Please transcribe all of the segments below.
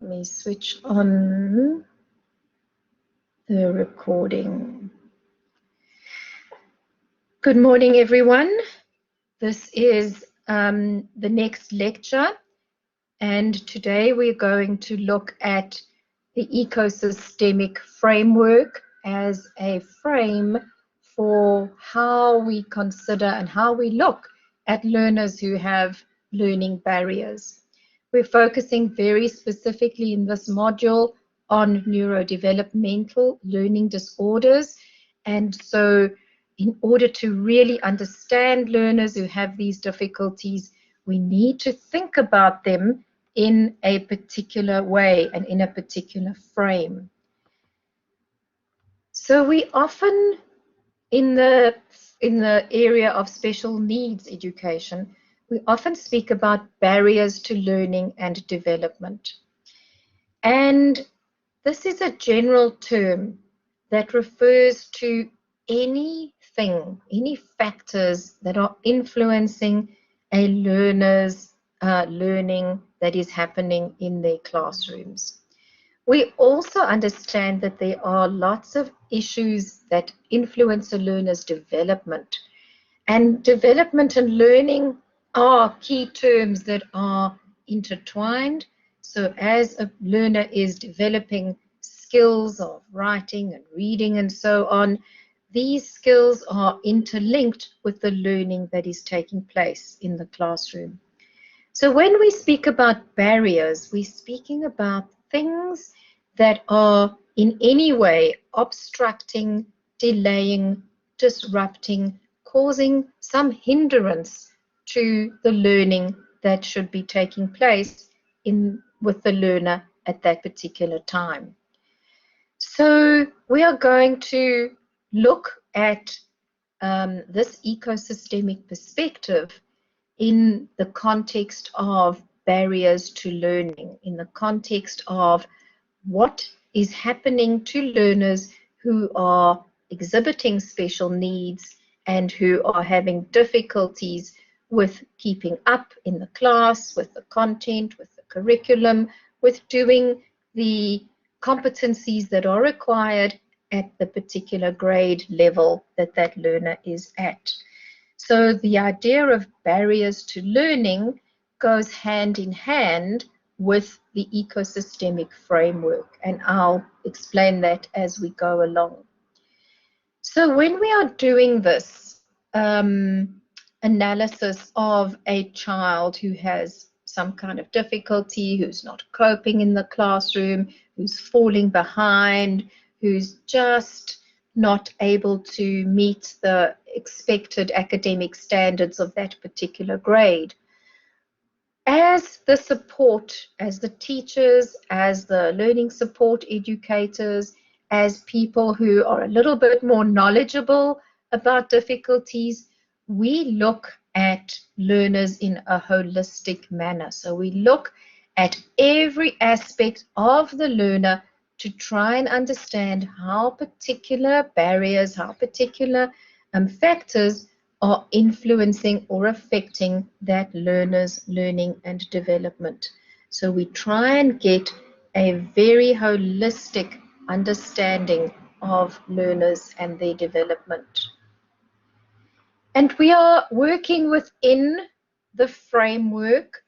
me switch on the recording. Good morning, everyone. This is the next lecture, and today we're going to look at the ecosystemic framework as a frame for how we consider and how we look at learners who have learning barriers. We're focusing very specifically in this module on neurodevelopmental learning disorders, and so in order to really understand learners who have these difficulties, we need to think about them in a particular way and in a particular frame. So we often, in the area of special needs education, we often speak about barriers to learning and development. And this is a general term that refers to anything, any factors that are influencing a learner's learning that is happening in their classrooms. We also understand that there are lots of issues that influence a learner's development. And development and learning are key terms that are intertwined. So as a learner is developing skills of writing and reading and so on, these skills are interlinked with the learning that is taking place in the classroom. So when we speak about barriers, we're speaking about things that are in any way obstructing, delaying, disrupting, causing some hindrance to the learning that should be taking place with the learner at that particular time. So we are going to look at this ecosystemic perspective in the context of barriers to learning, in the context of what is happening to learners who are exhibiting special needs and who are having difficulties with keeping up in the class, with the content, with the curriculum, with doing the competencies that are required at the particular grade level that that learner is at. So the idea of barriers to learning goes hand in hand with the ecosystemic framework, and I'll explain that as we go along. So when we are doing this analysis of a child who has some kind of difficulty, who's not coping in the classroom, who's falling behind, who's just not able to meet the expected academic standards of that particular grade, as the support, as the teachers, as the learning support educators, as people who are a little bit more knowledgeable about difficulties, we look at learners in a holistic manner. So we look at every aspect of the learner to try and understand how particular barriers, how particular factors are influencing or affecting that learner's learning and development. So we try and get a very holistic understanding of learners and their development. And we are working within the framework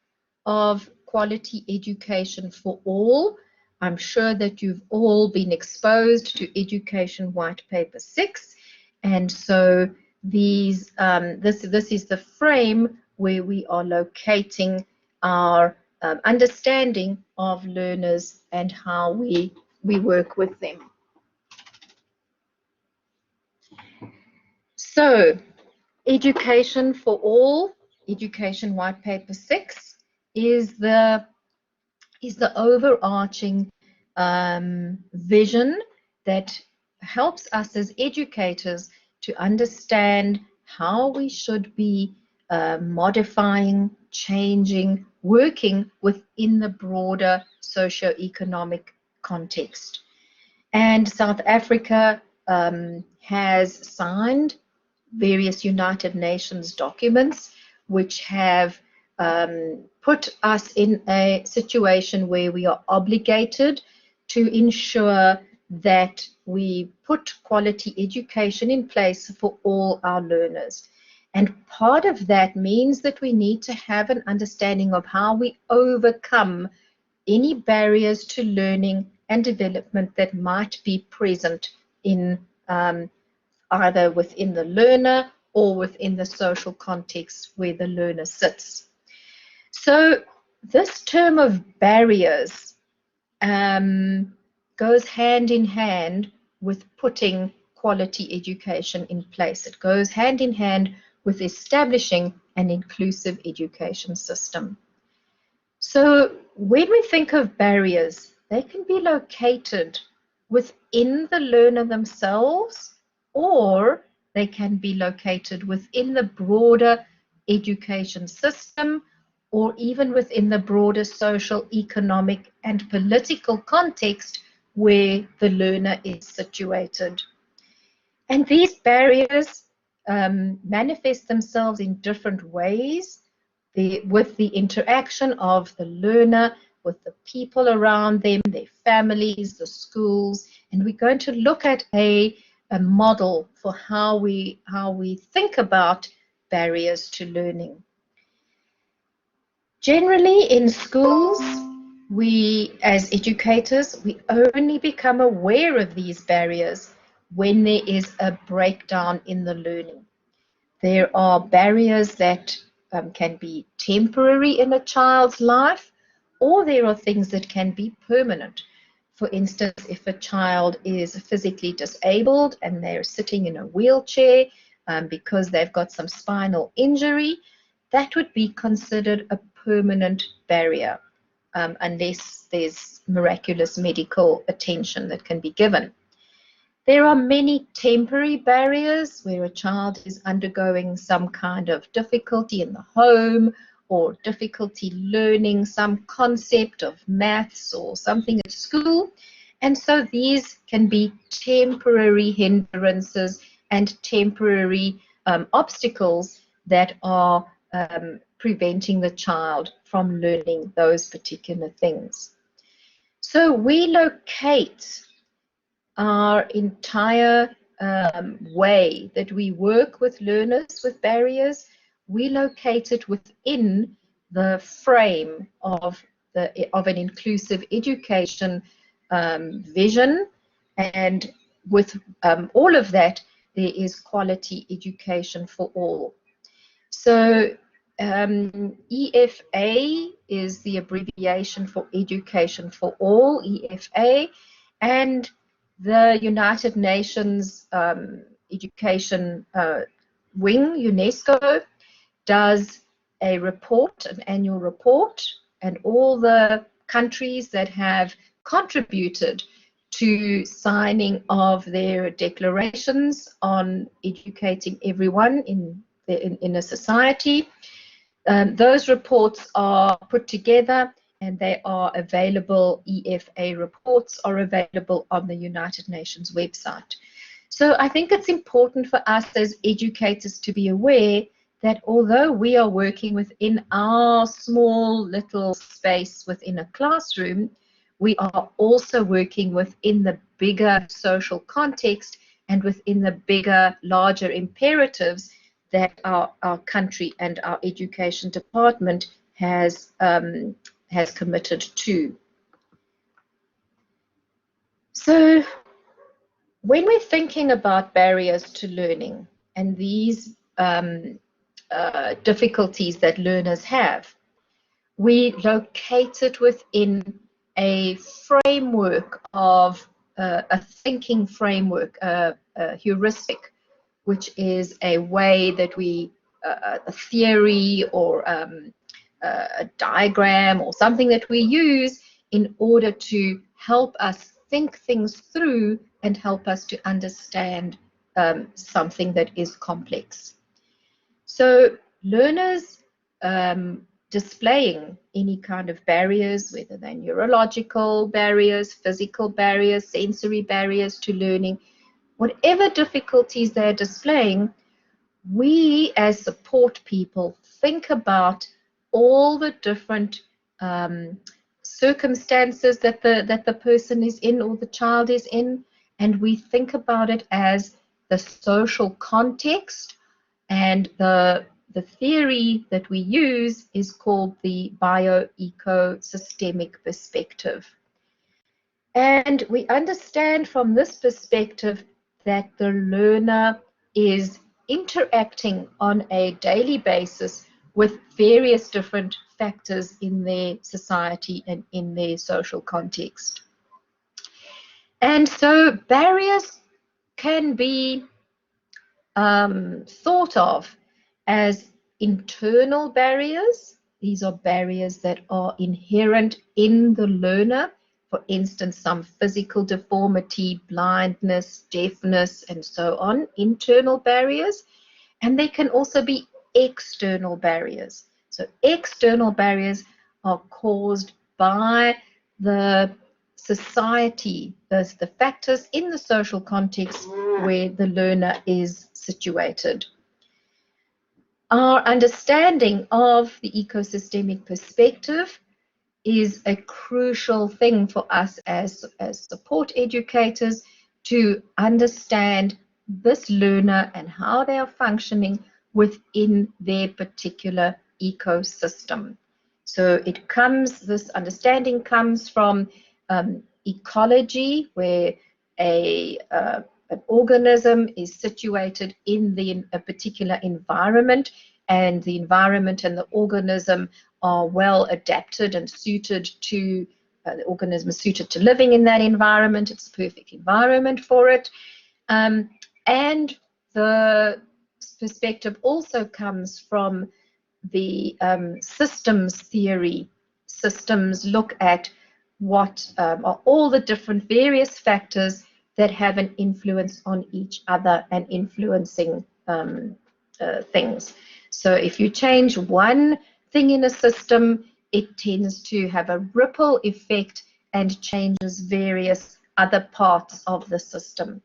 of quality education for all. I'm sure that you've all been exposed to Education White Paper 6, and so this is the frame where we are locating our understanding of learners and how we work with them. So, Education for All, Education White Paper 6, is the overarching vision that helps us as educators to understand how we should be modifying, changing, working within the broader socio-economic context. And South Africa has signed various United Nations documents which have put us in a situation where we are obligated to ensure that we put quality education in place for all our learners. And part of that means that we need to have an understanding of how we overcome any barriers to learning and development that might be present in either within the learner or within the social context where the learner sits. So this term of barriers goes hand in hand with putting quality education in place. It goes hand in hand with establishing an inclusive education system. So when we think of barriers, they can be located within the learner themselves, or they can be located within the broader education system, or even within the broader social, economic, and political context where the learner is situated. And these barriers manifest themselves in different ways with the interaction of the learner, with the people around them, their families, the schools, and we're going to look at a model for how we think about barriers to learning. Generally in schools, we as educators, we only become aware of these barriers when there is a breakdown in the learning. There are barriers that can be temporary in a child's life, or there are things that can be permanent. For instance, if a child is physically disabled and they're sitting in a wheelchair because they've got some spinal injury, that would be considered a permanent barrier unless there's miraculous medical attention that can be given. There are many temporary barriers where a child is undergoing some kind of difficulty in the home or difficulty learning some concept of maths or something at school. And so these can be temporary hindrances and temporary obstacles that are preventing the child from learning those particular things. So we locate our entire way that we work with learners with barriers, we locate it within the frame of an inclusive education vision, and with all of that, there is quality education for all. So EFA is the abbreviation for Education for All, EFA, and the United Nations Education Wing, UNESCO, does a report, an annual report, and all the countries that have contributed to signing of their declarations on educating everyone in a society. Those reports are put together and they are available. EFA reports are available on the United Nations website. So I think it's important for us as educators to be aware that although we are working within our small little space within a classroom, we are also working within the bigger social context and within the bigger, larger imperatives that our country and our education department has committed to. So when we're thinking about barriers to learning and these difficulties that learners have, we locate it within a framework of a thinking framework, a heuristic, which is a way that we, a theory or a diagram or something that we use in order to help us think things through and help us to understand something that is complex. So learners displaying any kind of barriers, whether they're neurological barriers, physical barriers, sensory barriers to learning, whatever difficulties they're displaying, we as support people think about all the different circumstances that the person is in or the child is in, and we think about it as the social context. And the theory that we use is called the bio-ecosystemic perspective. And we understand from this perspective that the learner is interacting on a daily basis with various different factors in their society and in their social context. And so barriers can be thought of as internal barriers. These are barriers that are inherent in the learner. For instance, some physical deformity, blindness, deafness, and so on, internal barriers. And they can also be external barriers. So external barriers are caused by the society, the factors in the social context where the learner is situated. Our understanding of the ecosystemic perspective is a crucial thing for us as support educators to understand this learner and how they are functioning within their particular ecosystem. So this understanding comes from ecology, where an organism is situated in a particular environment, and the environment and the organism are well adapted and suited to, the organism is suited to living in that environment. It's a perfect environment for it. And the perspective also comes from the systems theory. Systems look at what are all the different various factors that have an influence on each other and influencing things. So if you change one thing in a system, it tends to have a ripple effect and changes various other parts of the system.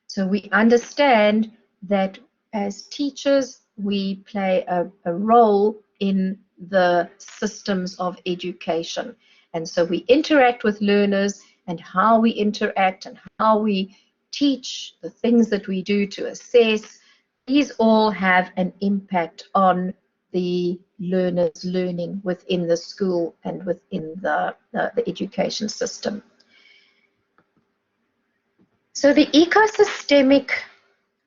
So we understand that as teachers, we play a role in the systems of education. And so we interact with learners, and how we interact and how we teach, the things that we do to assess, these all have an impact on the learners learning within the school and within the education system. So the ecosystemic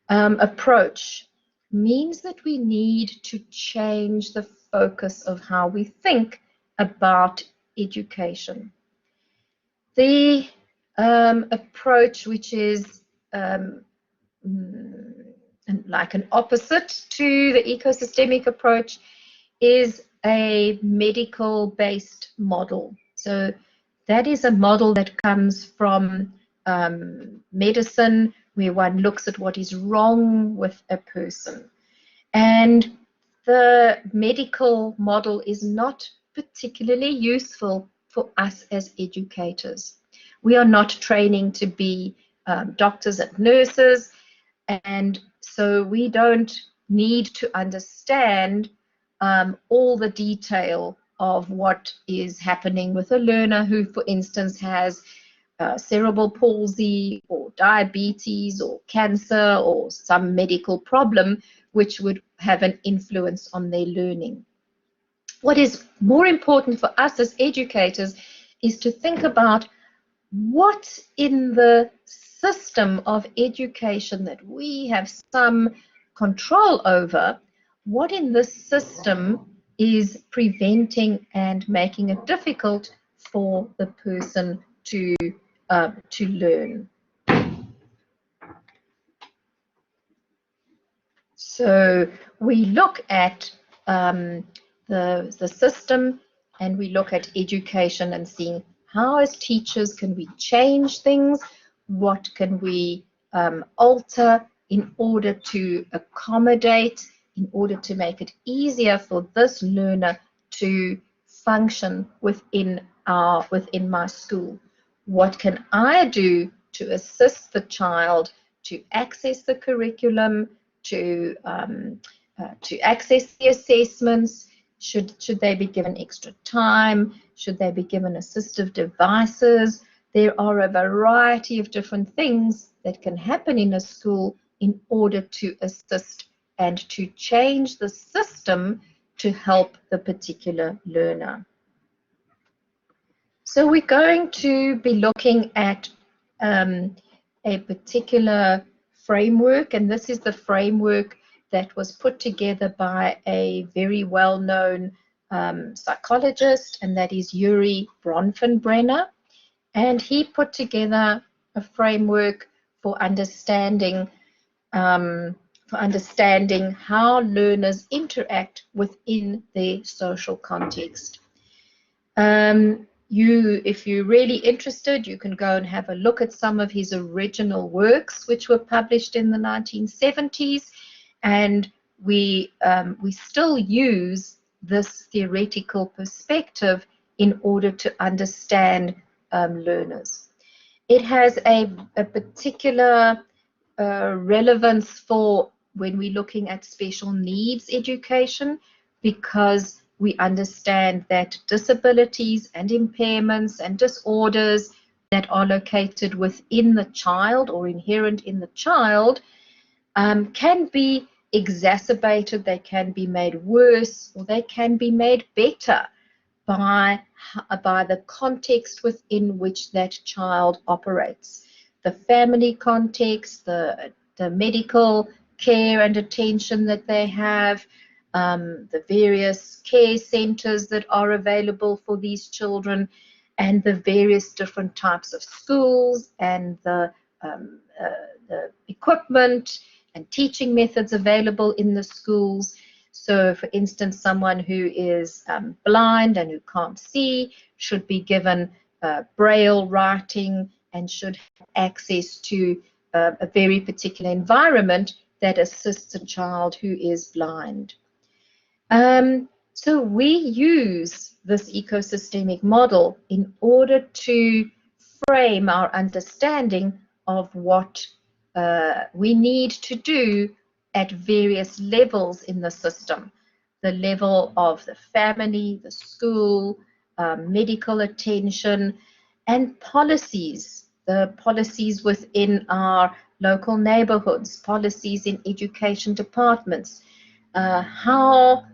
approach means that we need to change the focus of how we think about education. The approach, which is like an opposite to the ecosystemic approach, is a medical-based model. So that is a model that comes from medicine, where one looks at what is wrong with a person. And the medical model is not particularly useful for us as educators. We are not training to be doctors and nurses, and so we don't need to understand all the detail of what is happening with a learner who, for instance, has cerebral palsy or diabetes or cancer or some medical problem which would have an influence on their learning. What is more important for us as educators is to think about what in the system of education that we have some control over, what in this system is preventing and making it difficult for the person to learn. So we look at the system, and we look at education and seeing how as teachers can we change things, what can we alter in order to accommodate, in order to make it easier for this learner to function within my school. What can I do to assist the child to access the curriculum, to access the assessments, Should they be given extra time? Should they be given assistive devices? There are a variety of different things that can happen in a school in order to assist and to change the system to help the particular learner. So we're going to be looking at a particular framework, and this is the framework that was put together by a very well-known psychologist, and that is Urie Bronfenbrenner. And he put together a framework for understanding how learners interact within their social context. If you're really interested, you can go and have a look at some of his original works, which were published in the 1970s, and we still use this theoretical perspective in order to understand learners. It has a particular relevance for when we're looking at special needs education, because we understand that disabilities and impairments and disorders that are located within the child or inherent in the child can be exacerbated, they can be made worse, or they can be made better by the context within which that child operates. The family context, the medical care and attention that they have, the various care centers that are available for these children, and the various different types of schools, and the equipment and teaching methods available in the schools. So, for instance, someone who is blind and who can't see should be given Braille writing and should have access to a very particular environment that assists a child who is blind. So we use this ecosystemic model in order to frame our understanding of what we need to do at various levels in the system. The level of the family, the school, medical attention, and policies. The policies within our local neighborhoods, policies in education departments. How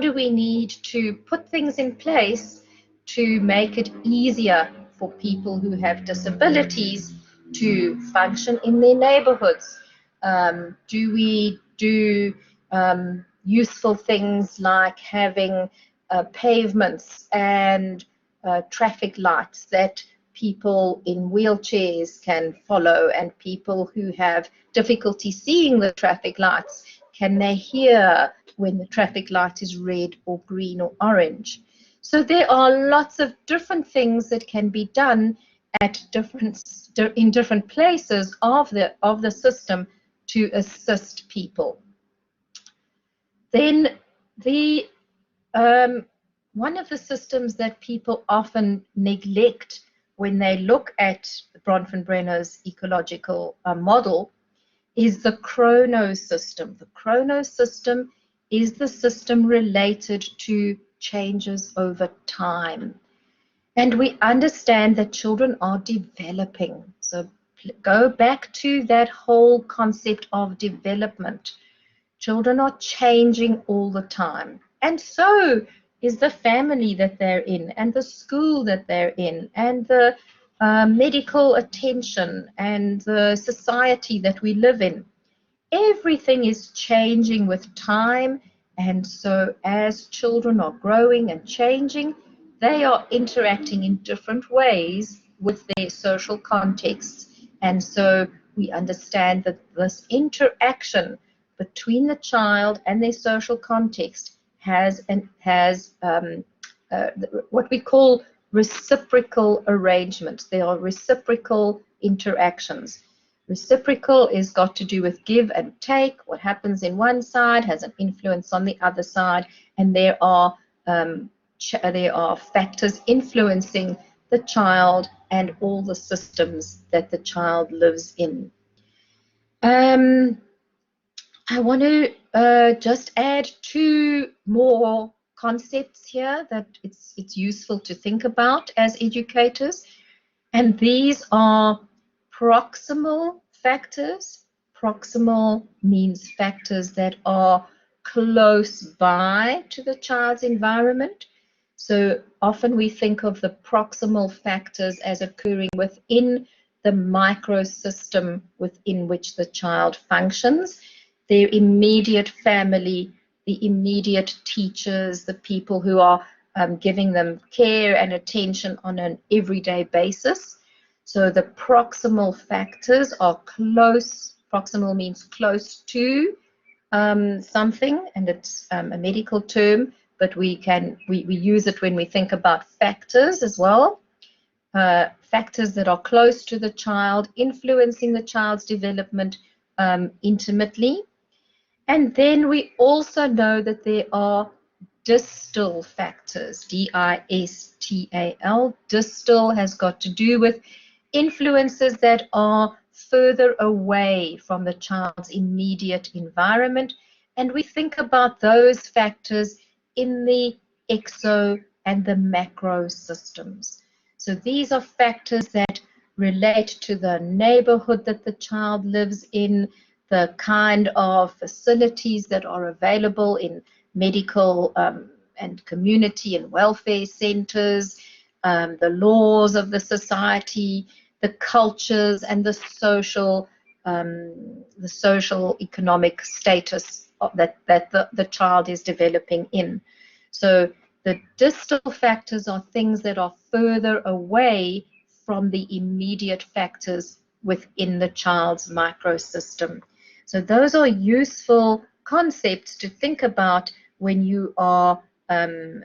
do we need to put things in place to make it easier for people who have disabilities to function in their neighborhoods? Do we do useful things like having pavements and traffic lights that people in wheelchairs can follow, and people who have difficulty seeing the traffic lights, can they hear when the traffic light is red or green or orange? So there are lots of different things that can be done at in different places of the system to assist people. Then one of the systems that people often neglect when they look at Bronfenbrenner's ecological model is the chrono system. The chrono system is the system related to changes over time. And we understand that children are developing. So go back to that whole concept of development. Children are changing all the time. And so is the family that they're in, and the school that they're in, and the medical attention, and the society that we live in. Everything is changing with time, and so as children are growing and changing, they are interacting in different ways with their social contexts. And so we understand that this interaction between the child and their social context has what we call reciprocal arrangements. There are reciprocal interactions. Reciprocal is got to do with give and take. What happens in one side has an influence on the other side, and there are factors influencing the child and all the systems that the child lives in. I want to just add two more concepts here that it's useful to think about as educators, and these are proximal factors. Proximal means factors that are close by to the child's environment. So often we think of the proximal factors as occurring within the microsystem within which the child functions, their immediate family, the immediate teachers, the people who are giving them care and attention on an everyday basis. So the proximal factors are close. Proximal means close to something, and it's a medical term, but we use it when we think about factors as well. Factors that are close to the child, influencing the child's development intimately. And then we also know that there are distal factors, D-I-S-T-A-L. Distal has got to do with influences that are further away from the child's immediate environment. And we think about those factors in the exo and the macro systems. So these are factors that relate to the neighborhood that the child lives in, the kind of facilities that are available in medical and community and welfare centers, the laws of the society, the cultures, and the social economic status that the child is developing in. So the distal factors are things that are further away from the immediate factors within the child's microsystem. So those are useful concepts to think about when you are when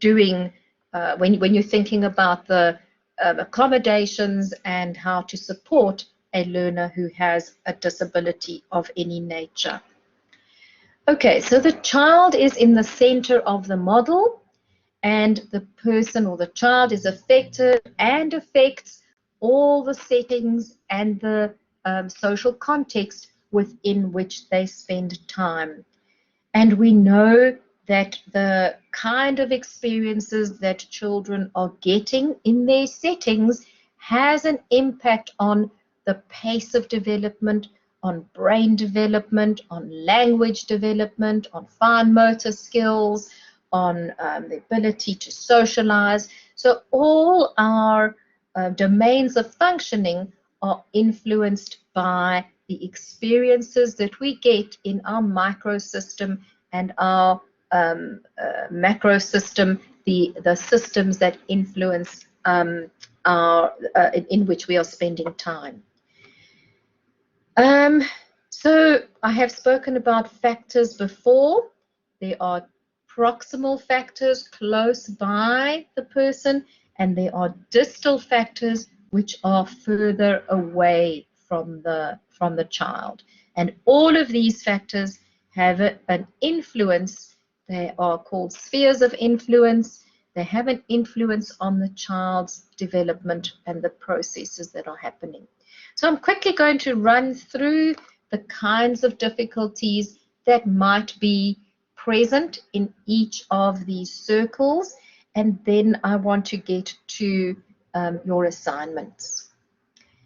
you're thinking about the accommodations and how to support a learner who has a disability of any nature. Okay, so the child is in the center of the model, and the person or the child is affected and affects all the settings and the social context within which they spend time. And we know that the kind of experiences that children are getting in their settings has an impact on the pace of development, on brain development, on language development, on fine motor skills, on the ability to socialize. So all our domains of functioning are influenced by the experiences that we get in our microsystem and our macro system, the systems that influence our in which we are spending time. So I have spoken about factors before. There are proximal factors close by the person, and there are distal factors which are further away from the child. And all of these factors have an influence. They are called spheres of influence. They have an influence on the child's development and the processes that are happening. So I'm quickly going to run through the kinds of difficulties that might be present in each of these circles, and then I want to get to your assignments.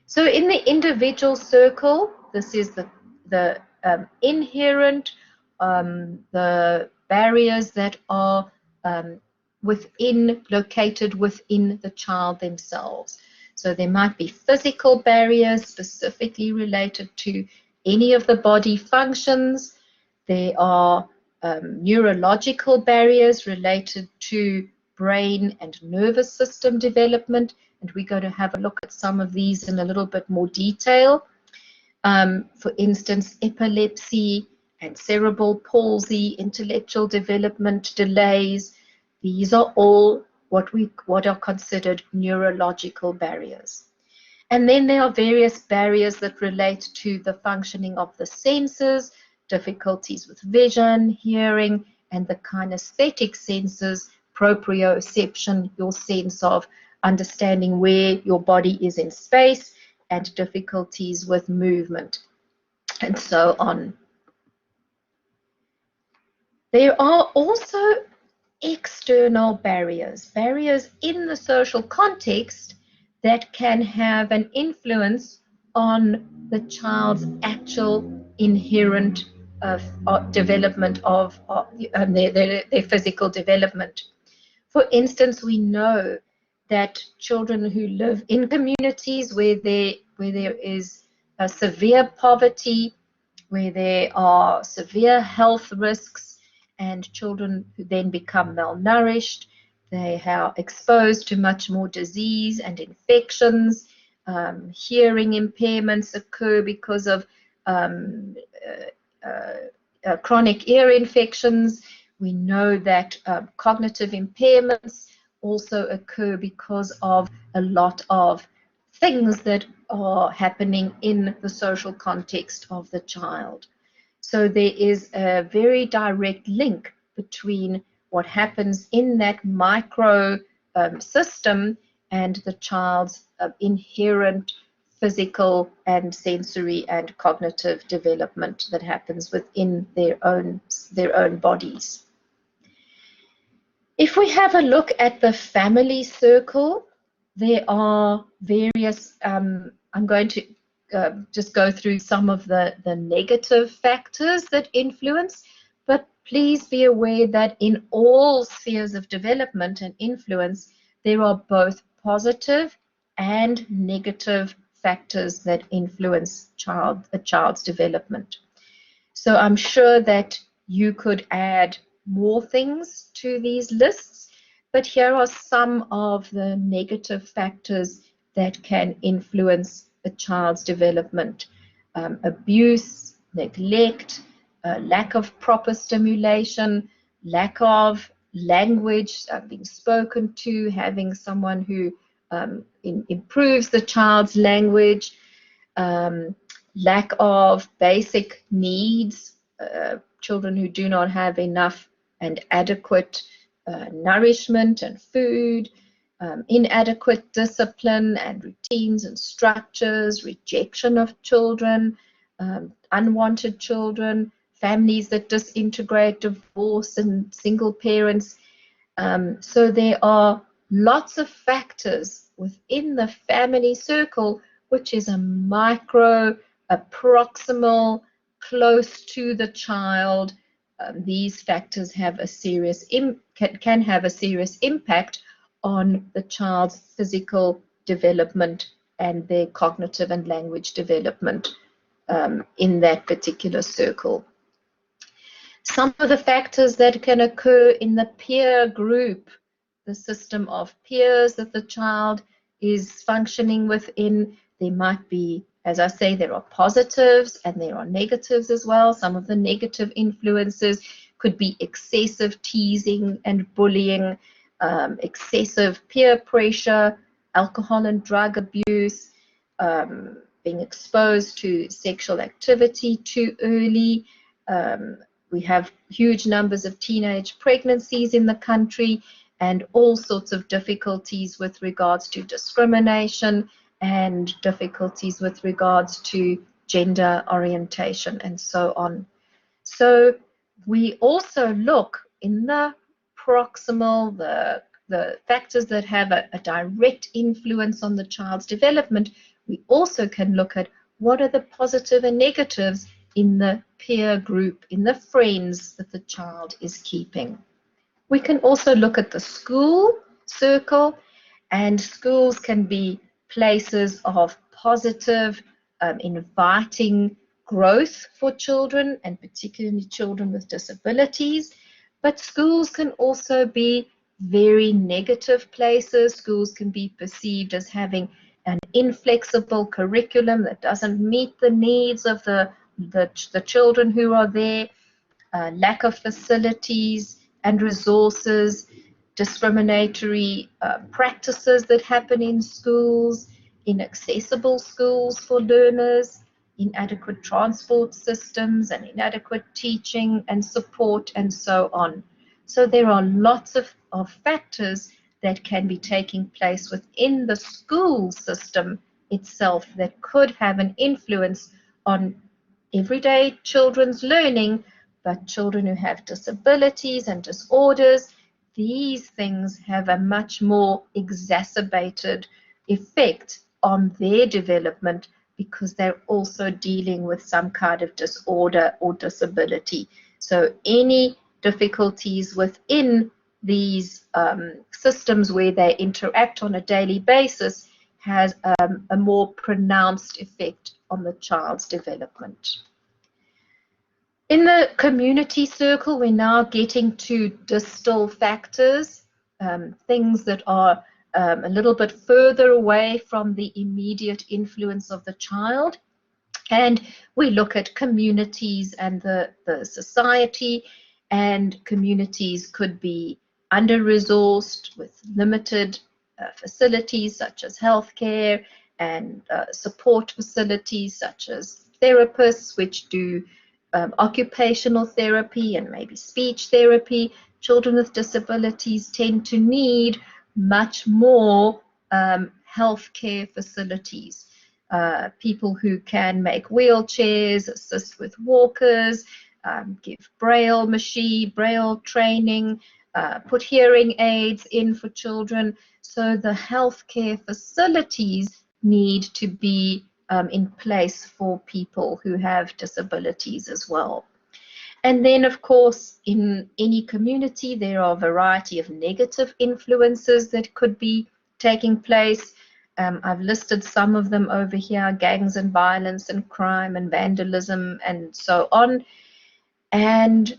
So in the individual circle, this is the inherent, the barriers that are located within the child themselves. So there might be physical barriers specifically related to any of the body functions. There are neurological barriers related to brain and nervous system development, and we're going to have a look at some of these in a little bit more detail. For instance, epilepsy and cerebral palsy, intellectual development delays. These are all what are considered neurological barriers. And then there are various barriers that relate to the functioning of the senses, difficulties with vision, hearing, and the kinesthetic senses, proprioception, your sense of understanding where your body is in space, and difficulties with movement, and so on. There are also external barriers, barriers in the social context that can have an influence on the child's actual inherent development of their physical development. For instance, we know that children who live in communities where there is a severe poverty, where there are severe health risks, and children who then become malnourished, they are exposed to much more disease and infections. Hearing impairments occur because of chronic ear infections. We know that cognitive impairments also occur because of a lot of things that are happening in the social context of the child. So there is a very direct link between what happens in that micro system and the child's inherent physical and sensory and cognitive development that happens within their own bodies. If we have a look at the family circle, there are various, I'm going to just go through some of the negative factors that influence, but please be aware that in all spheres of development and influence, there are both positive and negative factors that influence a child's development. So I'm sure that you could add more things to these lists, but here are some of the negative factors that can influence a child's development. Abuse, neglect, lack of proper stimulation, lack of language being spoken to, having someone who improves the child's language, lack of basic needs, children who do not have enough and adequate nourishment and food, inadequate discipline and routines and structures, rejection of children, unwanted children, families that disintegrate, divorce and single parents. So there are lots of factors within the family circle, which is a micro, a proximal, close to the child. These factors have a serious can have a serious impact on the child's physical development and their cognitive and language development in that particular circle. Some of the factors that can occur in the peer group, the system of peers that the child is functioning within, there might be, as I say, there are positives and there are negatives as well. Some of the negative influences could be excessive teasing and bullying, excessive peer pressure, alcohol and drug abuse, being exposed to sexual activity too early. We have huge numbers of teenage pregnancies in the country and all sorts of difficulties with regards to discrimination and difficulties with regards to gender orientation and so on. So we also look in the proximal, the factors that have a direct influence on the child's development. We also can look at what are the positive and negatives in the peer group, in the friends that the child is keeping. We can also look at the school circle, and schools can be places of positive, inviting growth for children, and particularly children with disabilities. But schools can also be very negative places. Schools can be perceived as having an inflexible curriculum that doesn't meet the needs of the children who are there, lack of facilities and resources, discriminatory practices that happen in schools, inaccessible schools for learners, inadequate transport systems and inadequate teaching and support and so on. So there are lots of factors that can be taking place within the school system itself that could have an influence on everyday children's learning, but children who have disabilities and disorders, these things have a much more exacerbated effect on their development because they're also dealing with some kind of disorder or disability. So any difficulties within these systems where they interact on a daily basis has a more pronounced effect on the child's development. In the community circle, we're now getting to distal factors, things that are a little bit further away from the immediate influence of the child. And we look at communities and the society, and communities could be under-resourced with limited facilities such as healthcare and support facilities such as therapists, which do occupational therapy and maybe speech therapy. Children with disabilities tend to need much more healthcare facilities. People who can make wheelchairs, assist with walkers, give braille training, put hearing aids in for children. So the healthcare facilities need to be in place for people who have disabilities as well. And then, of course, in any community, there are a variety of negative influences that could be taking place. I've listed some of them over here: gangs and violence and crime and vandalism and so on. And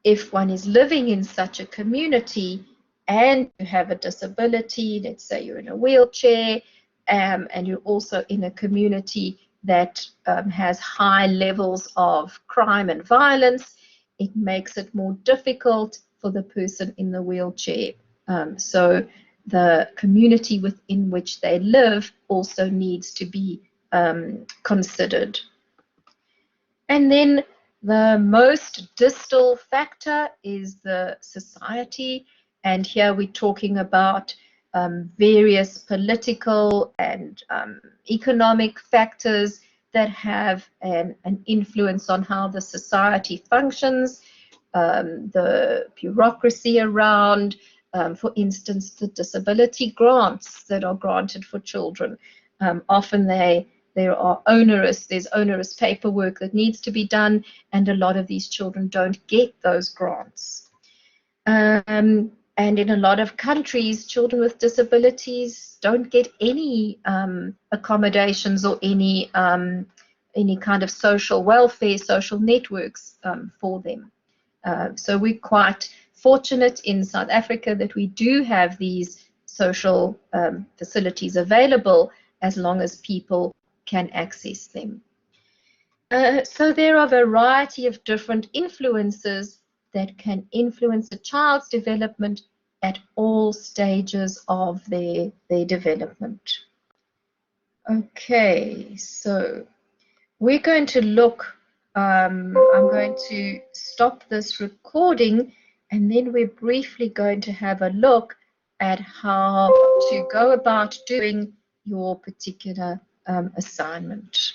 if one is living in such a community and you have a disability, let's say you're in a wheelchair, and you're also in a community that has high levels of crime and violence, it makes it more difficult for the person in the wheelchair. So the community within which they live also needs to be considered. And then the most distal factor is the society. And here we're talking about various political and economic factors that have an influence on how the society functions, the bureaucracy around, for instance, the disability grants that are granted for children. Often there's onerous paperwork that needs to be done, and a lot of these children don't get those grants. And in a lot of countries, children with disabilities don't get any accommodations or any kind of social welfare, social networks for them. So we're quite fortunate in South Africa that we do have these social facilities available as long as people can access them. So there are a variety of different influences that can influence a child's development at all stages of their development. Okay, so we're going to look, I'm going to stop this recording, and then we're briefly going to have a look at how to go about doing your particular assignment.